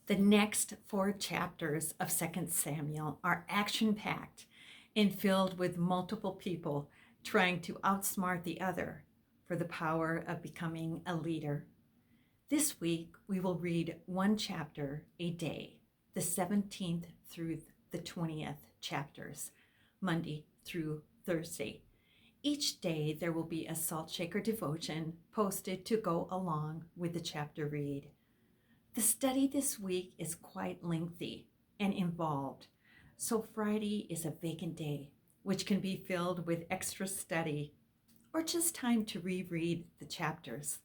The next 4 chapters of 2 Samuel are action packed and filled with multiple people trying to outsmart the other for the power of becoming a leader. This week, we will read 1 chapter a day, the 17th through the 20th chapters, Monday through Thursday. Each day, there will be a salt shaker devotion posted to go along with the chapter read. The study this week is quite lengthy and involved, so Friday is a vacant day, which can be filled with extra study or just time to reread the chapters.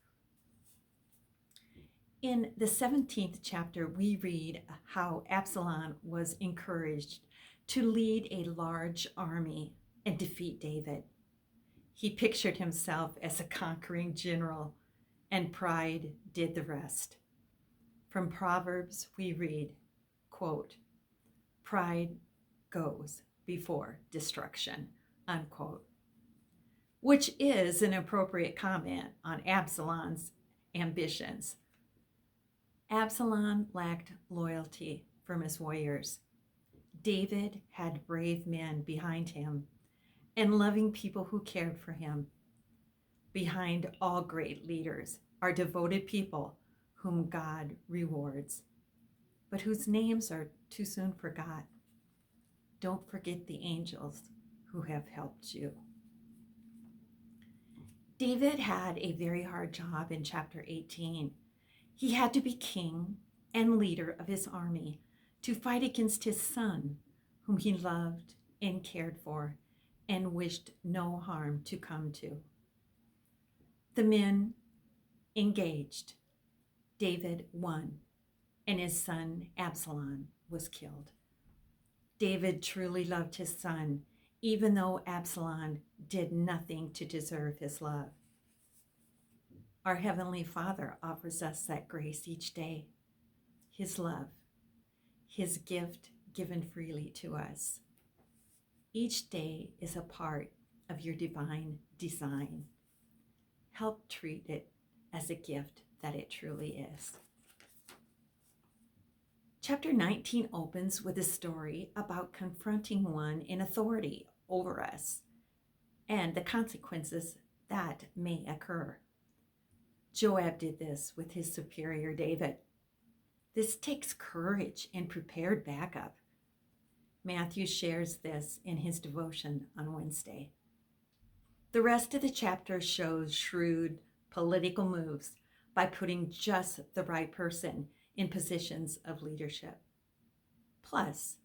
In the 17th chapter, we read how Absalom was encouraged to lead a large army and defeat David. He pictured himself as a conquering general, and pride did the rest. From Proverbs, we read, quote, "Pride goes before destruction," unquote, which is an appropriate comment on Absalom's ambitions. Absalom lacked loyalty from his warriors. David had brave men behind him and loving people who cared for him. Behind all great leaders are devoted people whom God rewards, but whose names are too soon forgot. Don't forget the angels who have helped you. David had a very hard job in chapter 18. He had to be king and leader of his army to fight against his son, whom he loved and cared for and wished no harm to come to. The men engaged. David won, and his son Absalom was killed. David truly loved his son, even though Absalom did nothing to deserve his love. Our Heavenly Father offers us that grace each day, his love, his gift given freely to us. Each day is a part of your divine design. Help treat it as a gift that it truly is. Chapter 19 opens with a story about confronting one in authority over us and the consequences that may occur. Joab did this with his superior David. This takes courage and prepared backup. Matthew shares this in his devotion on Wednesday. The rest of the chapter shows shrewd political moves by putting just the right person in positions of leadership. Plus,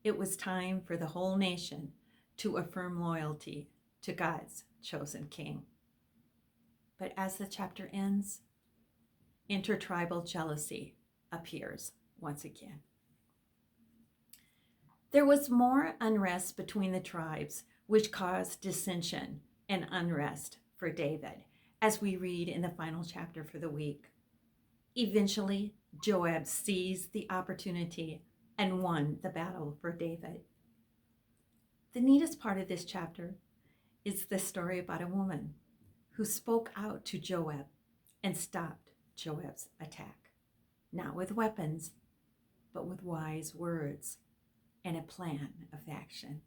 it was time for the whole nation to affirm loyalty to God's chosen king. But as the chapter ends, intertribal jealousy appears once again. There was more unrest between the tribes, which caused dissension and unrest for David, as we read in the final chapter for the week. Eventually, Joab seized the opportunity and won the battle for David. The neatest part of this chapter is the story about a woman who spoke out to Joab and stopped Joab's attack, not with weapons, but with wise words and a plan of action.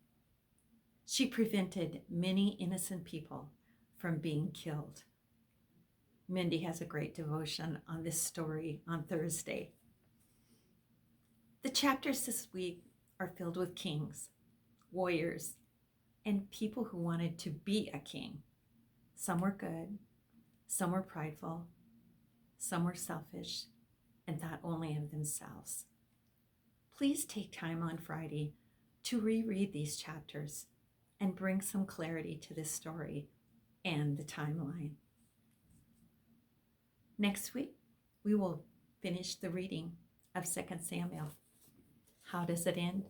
She prevented many innocent people from being killed. Mindy has a great devotion on this story on Thursday. The chapters this week are filled with kings, warriors, and people who wanted to be a king. Some were good, some were prideful, some were selfish and thought only of themselves. Please take time on Friday to reread these chapters and bring some clarity to this story and the timeline. Next week, we will finish the reading of 2 Samuel. How does it end?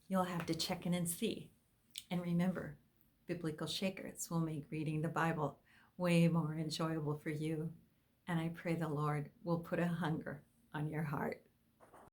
You'll have to check in and see. And remember, biblical shakers will make reading the Bible way more enjoyable for you. And I pray the Lord will put a hunger on your heart.